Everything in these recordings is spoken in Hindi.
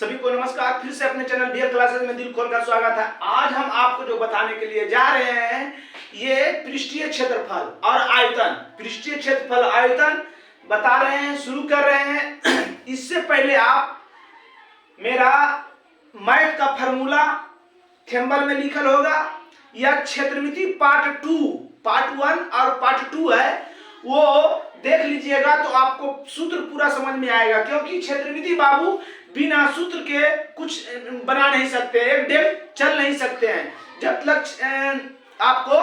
सभी को नमस्कार। फिर से अपने चैनल बीएल क्लासेस में दिल खोल कर स्वागत है। आज हम आपको जो बताने के लिए जा रहे हैं ये पृष्ठीय क्षेत्रफल और आयतन, पृष्ठीय क्षेत्रफल आयतन बता रहे हैं, शुरू कर रहे हैं। इससे पहले आप मेरा मैथ का फॉर्मूला थेम्बल में लिखल होगा। यह क्षेत्रमिति पार्ट 2, पार्ट 1 और पार्ट 2 है, वो देख लीजिएगा तो आपको सूत्र पूरा समझ में आएगा। क्योंकि क्षेत्रमिति बाबू बिना सूत्र के कुछ बना नहीं सकते, एक डेढ़ चल नहीं सकते हैं जब तक आपको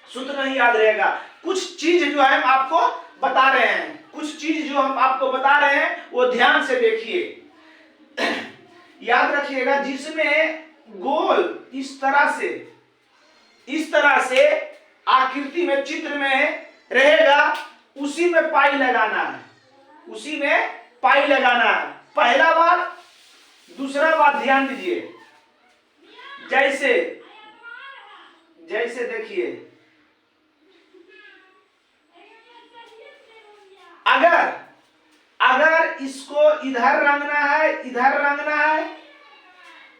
सूत्र नहीं याद रहेगा। कुछ चीज जो है हम आपको बता रहे हैं, कुछ चीज जो हम आपको बता रहे हैं वो ध्यान से देखिए, याद रखिएगा। जिसमें गोल इस तरह से आकृति में चित्र में रहेगा उसी में पाई लगाना है, उसी में पाई लगाना है। पहला बात। दूसरा बात ध्यान दीजिए, जैसे देखिए, अगर इसको इधर रंगना है, इधर रंगना है,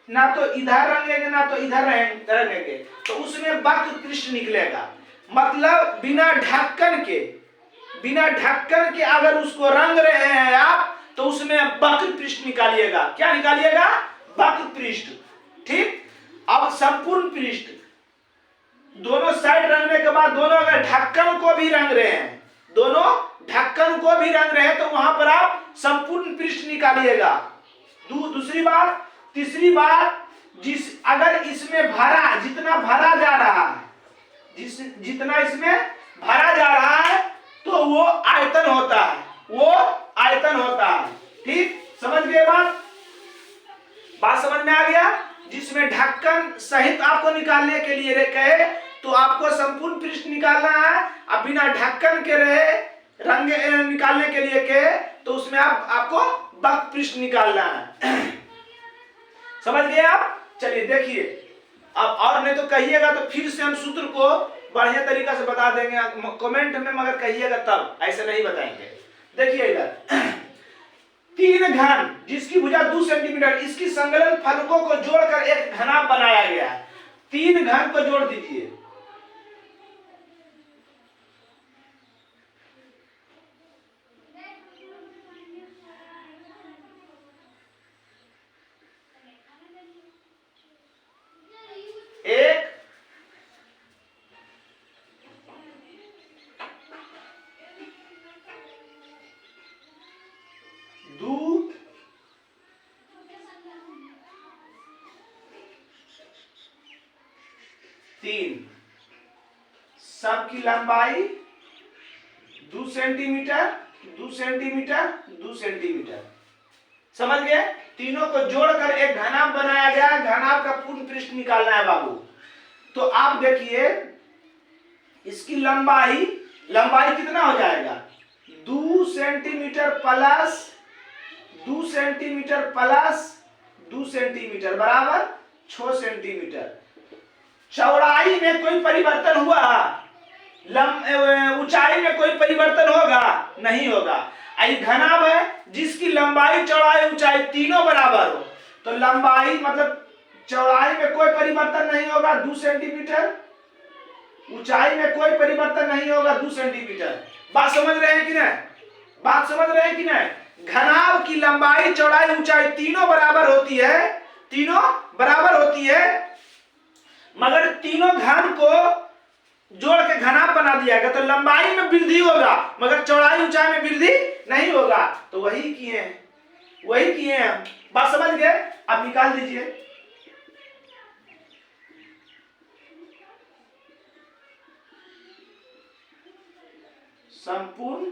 ना तो इधर रंगेंगे ना तो इधर रंगेंगे, तो उसमें वक्र पृष्ठ निकलेगा। मतलब बिना ढक्कन के अगर उसको रंग रहे हैं आप तो उसमें वक्र पृष्ठ निकालिएगा। क्या निकालिएगा? वक्र पृष्ठ। ठीक। अब संपूर्ण पृष्ठ, दोनों साइड रंगने के बाद दोनों अगर ढक्कन को भी रंग रहे हैं, तो वहां पर आप संपूर्ण पृष्ठ निकालिएगा। दूसरी बात। तीसरी बात, अगर इसमें जितना भरा जा रहा है, जितना इसमें भरा जा रहा है तो वो आयतन होता है। ठीक, समझ गए बात समझ में आ गया। जिसमें ढक्कन सहित आपको निकालने के लिए कहे तो आपको संपूर्ण पृष्ठ निकालना है। अब बिना ढक्कन के रहे रंग निकालने के लिए कहे तो उसमें आपको वक्र पृष्ठ निकालना है। समझ गए आप? चलिए देखिए, अब और नहीं तो कहिएगा तो फिर से हम सूत्र को बढ़िया तरीका से बता देंगे कमेंट में, मगर कहिएगा तब, ऐसे नहीं बताएंगे। देखिए इधर 3 घन जिसकी भुजा 2 सेंटीमीटर, इसकी संलग्न फलकों को जोड़कर एक घनाभ बनाया गया है। 3 घन को जोड़ दीजिए। एक, दो, तीन। सबकी लंबाई 2 सेंटीमीटर, 2 सेंटीमीटर, 2 सेंटीमीटर। समझ गए? तीनों को जोड़कर एक घनाभ बनाया गया। घनाभ का पूर्ण पृष्ठ निकालना है बाबू। तो आप देखिए, इसकी लंबाई कितना हो जाएगा? 2 centimetre plus 2 centimetre plus 2 centimetre बराबर 6 सेंटीमीटर। चौड़ाई में कोई परिवर्तन हुआ? ऊंचाई में कोई परिवर्तन होगा? नहीं होगा। घनाभ है जिसकी लंबाई, चौड़ाई, ऊंचाई तीनों बराबर हो, तो लंबाई मतलब चौड़ाई में कोई परिवर्तन नहीं होगा 2 सेंटीमीटर, ऊंचाई में कोई परिवर्तन नहीं होगा 2 सेंटीमीटर। बात समझ रहे हैं कि नहीं? घनाभ की लंबाई, चौड़ाई, ऊंचाई तीनों बराबर होती है, मगर तीनों घन को जोड़ के घनाभ बना दिया गया तो लंबाई में वृद्धि होगा मगर चौड़ाई, ऊंचाई में वृद्धि नहीं होगा। तो वही किए हैं। बात समझ गए? आप निकाल दीजिए। संपूर्ण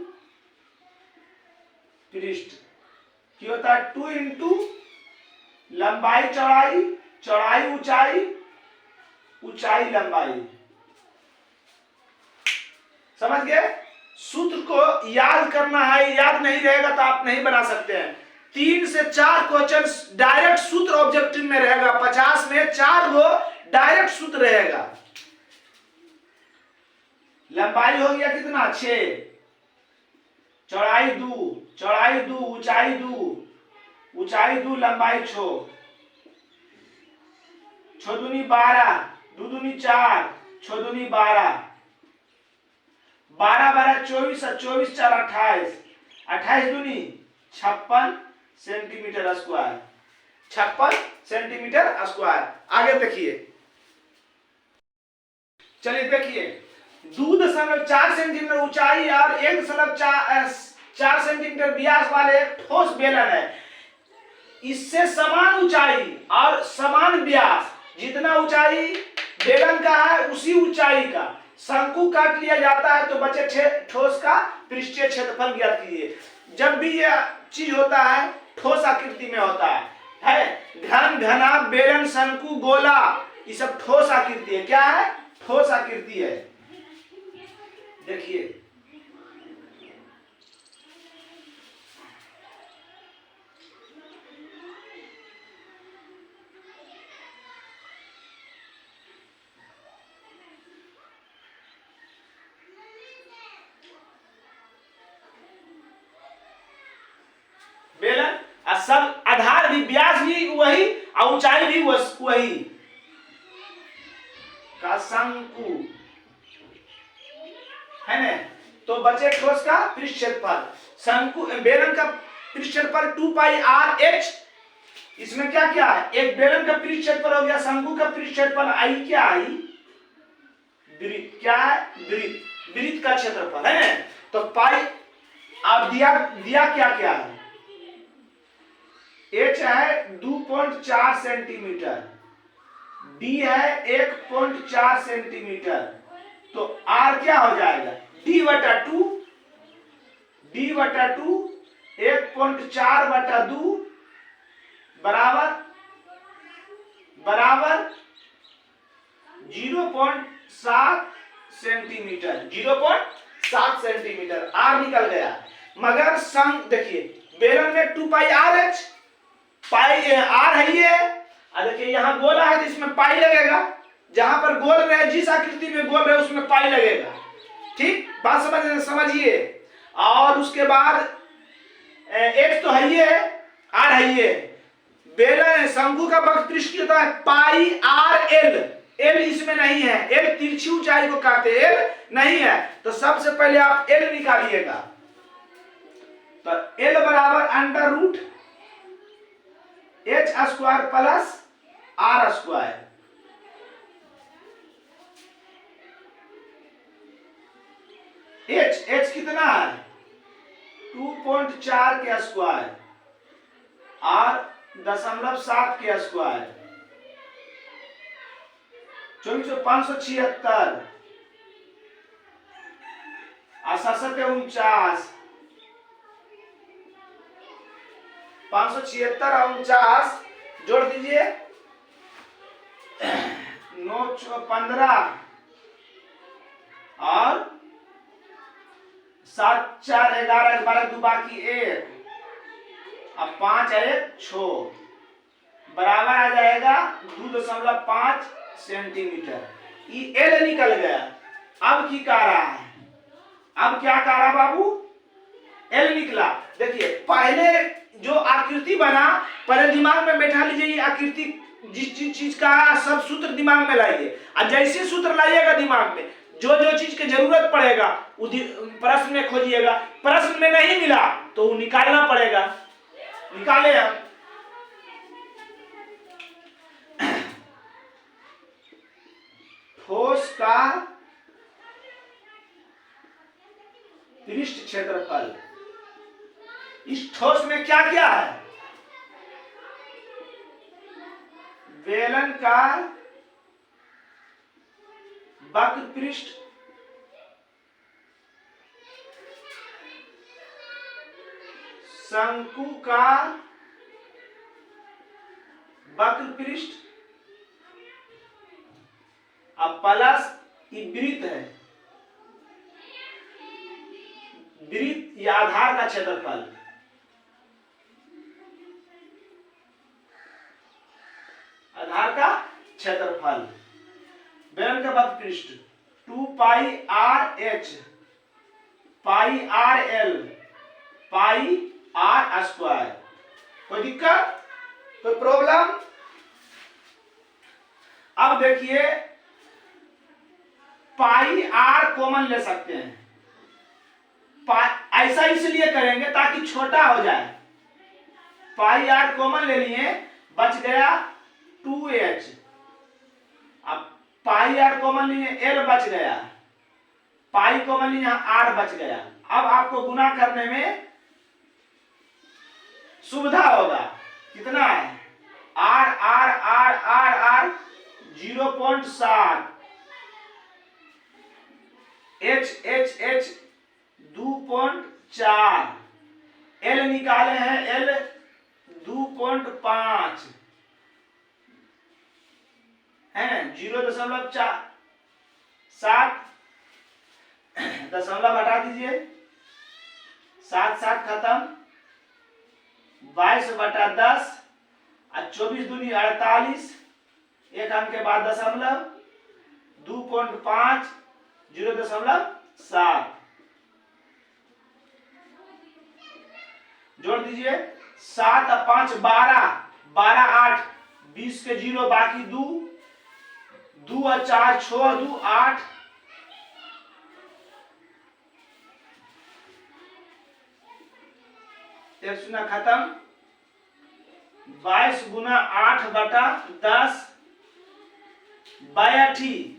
पृष्ठ क्या होता है? 2 इंटू लंबाई चौड़ाई, चौड़ाई ऊंचाई, ऊंचाई लंबाई। समझ गए? सूत्र को याद करना है, याद नहीं रहेगा तो आप नहीं बना सकते हैं। 3 से 4 क्वेश्चन डायरेक्ट सूत्र ऑब्जेक्टिव में रहेगा। 50 में 4 गो डायरेक्ट सूत्र रहेगा। लंबाई हो गया कितना? 6, चौड़ाई 2, ऊंचाई 2, ऊंचाई 2 लंबाई 6, 6 दूनी 12, 2 दूनी 4, 6 दूनी 12, 12 12 24 और 24 4 28, 28 दूनी 56 सेंटीमीटर स्क्वायर, 56 सेंटीमीटर स्क्वायर। आगे देखिए, चलिए देखिए, 2.4 सेंटीमीटर ऊंचाई और 1.4 सेंटीमीटर व्यास वाले ठोस बेलन है। इससे समान ऊंचाई और समान व्यास, जितना ऊंचाई बेलन का है उसी ऊंचाई का शंकु काट लिया जाता है तो बचे ठोस का पृष्ठीय क्षेत्रफल ज्ञात कीजिए। जब भी यह चीज होता है ठोस आकृति में होता है घन, घना, बेलन, शंकु, गोला, ये सब ठोस आकृति है। क्या है? ठोस आकृति है। देखिए, बेलन सब आधार भी, व्यास भी वही और ऊंचाई भी वही का शंकु है ना। तो बचे ठोस का पृष्ठ क्षेत्रफल, शंकु बेलन का पृष्ठ क्षेत्रफल 2 पाई r h। इसमें क्या क्या है? एक बेलन का पृष्ठ क्षेत्रफल हो गया, शंकु का पृष्ठ क्षेत्रफल आई, क्या आई? वृत्त। क्या है? वृत्त, वृत्त का क्षेत्रफल है ना। तो पाई अब दिया क्या क्या है? h है 2.4 सेंटीमीटर, d है 1.4 सेंटीमीटर, तो r क्या हो जाएगा? d/2, d/2 1.4/2 बराबर 0.7 सेंटीमीटर, 0.7 सेंटीमीटर r निकल गया। मगर देखिए, बेलन में 2 पाई r h, पाई r है ये, देखिए यहाँ गोला है तो इसमें पाई लगेगा, जहां पर गोल रहे, जिस आकृति में गोल रहे उसमें पाई लगेगा। ठीक बात समझिए। और उसके बाद x तो है ये, r है ये, बेलन शंकु का वक्र पृष्ठ होता है पाई r l, l इसमें नहीं है, l तिरछी ऊंचाई को काटे, l नहीं है। तो सबसे पहले आप l निकालिएगा, तो l बराबर under root h square plus r square. h कितना है? 2.4 के स्क्वायर, r 0.7 के स्क्वायर, 24,576 और 749, 576 और 49 जोड़ दीजिए, 9 15 और 7 4 11 12 2 बाकी 1 अब 5 1 6 बराबर आ जाएगा 2.5 सेंटीमीटर। ये एल निकल गया। अब की कह रहा है? अब क्या कह रहा बाबू? एल निकला। देखिए, पहले जो आकृति बना, पहले दिमाग में बैठा लीजिए, ये आकृति जिस चीज का सब सूत्र दिमाग में लाइए, और जैसे सूत्र लाइएगा दिमाग में, जो जो चीज की जरूरत पड़ेगा प्रश्न में खोजिएगा। प्रश्न में नहीं मिला तो निकालना पड़ेगा, निकाले हम। ठोस का पृष्ठ क्षेत्रफल, इस ठोस में क्या क्या है? बेलन का वक्र पृष्ठ, शंकु का वक्र पृष्ठ, अब प्लस वृत्त है, वृत्त या आधार का क्षेत्रफल, आधार का क्षेत्रफल, बेलन का वक्र पृष्ठ 2 पाई r h पाई r l पाई r स्क्वायर कोई दिक्कत, कोई प्रॉब्लम? अब देखिए पाई आर कॉमन ले सकते हैं। ऐसा इसलिए करेंगे ताकि छोटा हो जाए। पाई आर कॉमन ले लिए, बच गया 2h। अब पाई आर कॉमन लिए, एल बच गया, पाई कॉमन लिए, आर बच गया। अब आपको गुना करने में सुविधा होगा। कितना है? R R R R R 0.7, H H H 2.4, L निकाले हैं, एल 2.5 है, 0.7, दशमलव हटा दीजिए, 7 7 खत्म, 22/10 और 24 दूनी 48, एक अंक के बाद दशमलव, 2.5 0.7 जोड़ दीजिए, 7 और 5 12, 12 8, 20 के 0 बाकी 2, 2 और 4 6 2 8, एक शून्य खत्म, 22 गुना 8/10, 82,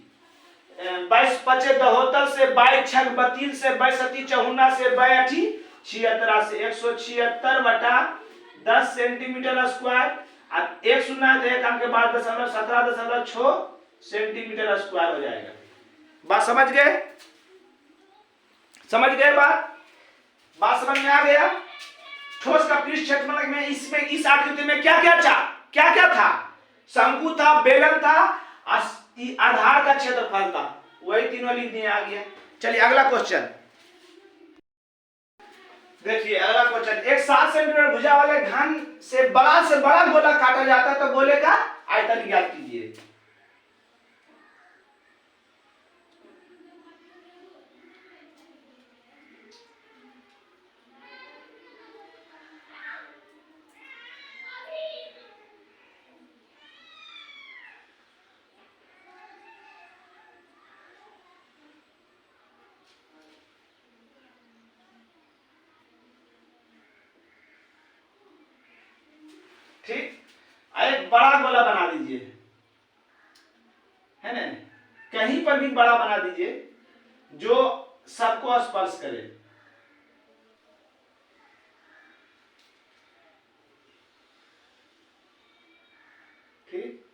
22 पचे 72 से, 22 छक 32 से, 22 सती 54 से, 82 76 से, 176/10 सेंटीमीटर स्क्वायर। और एक शून्य है तो एक अंक के बाद दशमलव 17.6 सेंटीमीटर स्क्वायर हो जाएगा। बात समझ गए? समझ गए बात समझ में आ गया? ठोस का पृष्ठ क्षेत्रफल में इसमें इस आकृति में क्या क्या था? शंकु था, बेलन था, आधार का क्षेत्रफल था, वही तीनों लिख दिए, आ गया। चलिए अगला क्वेश्चन देखिए। अगला क्वेश्चन, एक 7 सेंटीमीटर भुजा वाले घन से बड़ा गोला काटा जाता है तो गोले का आयतन ज्ञात कीजिए। ठीक, एक बड़ा गोला बना दीजिए, है ना? कहीं पर भी बड़ा बना दीजिए जो सबको स्पर्श करे। ठीक,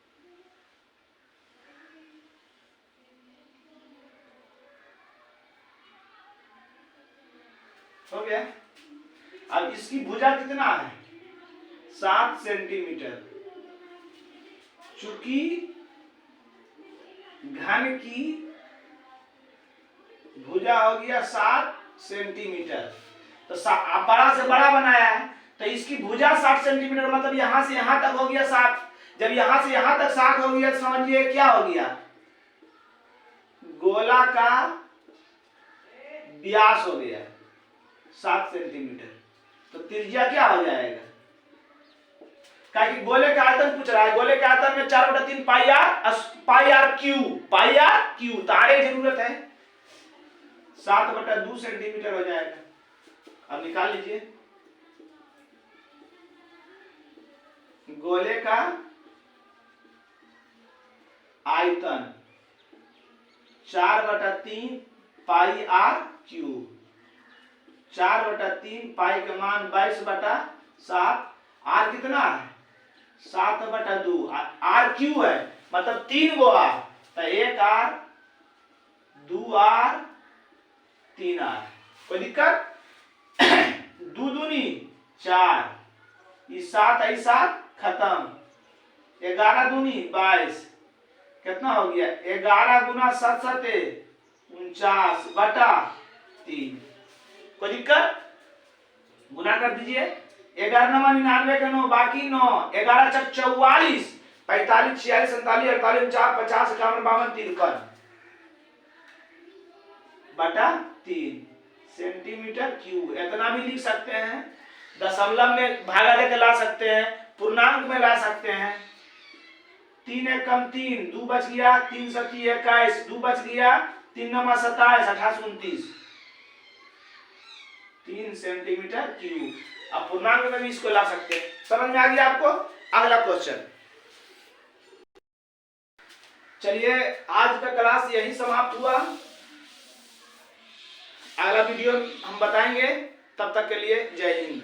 हो गया। अब इसकी भुजा कितना है? 7 सेंटीमीटर। चूंकि घन की भुजा हो गया 7 सेंटीमीटर, तो बड़ा से बड़ा बनाया है तो इसकी भुजा 7 सेंटीमीटर, मतलब यहां से यहां तक हो गया 7। जब यहां से यहां तक 7 हो गया तो समझिए क्या हो गया? गोला का व्यास हो गया 7 सेंटीमीटर। तो त्रिज्या क्या हो जाएगा? कि गोले का आयतन पूछ रहा है, गोले के आयतन में 4/3 पाई आर क्यू, तारे जरूरत है, 7/2 सेंटीमीटर हो जाएगा। अब निकाल लीजिए, गोले का आयतन 4/3 पाई आर क्यूब, 4/3 पाई का मान 22/7, आर कितना है? 7/2, आर क्यू है मतलब 3 गो आर, तो 1 आर 2 आर 3 आर। कोई दिक्कत? 2 दूनी 4, 7 खत्म, 11 दूनी 22, कितना हो गया? 11 गुना 7 49/3। कोई दिक्कत? गुना कर दीजिए, 11 9 99 का 9 बाकी 9, 11 चक 44, 45 46 47 48 49 50 51 52 53/3 सेंटीमीटर क्यूब। इतना भी लिख सकते हैं दशमलव में भागा देकर ला सकते हैं, पूर्णांक में ला सकते हैं। 3 एक कम 3, 2 बच गया, 3 सती 21, 2 बच गया, 3 नमा 27, 28 29, 3 सेंटीमीटर क्यूब। अब पूर्णांक में भी इसको ला सकते हैं। समझ में आ गया आपको? अगला क्वेश्चन। चलिए आज का क्लास यही समाप्त हुआ। अगला वीडियो हम बताएंगे, तब तक के लिए जय हिंद।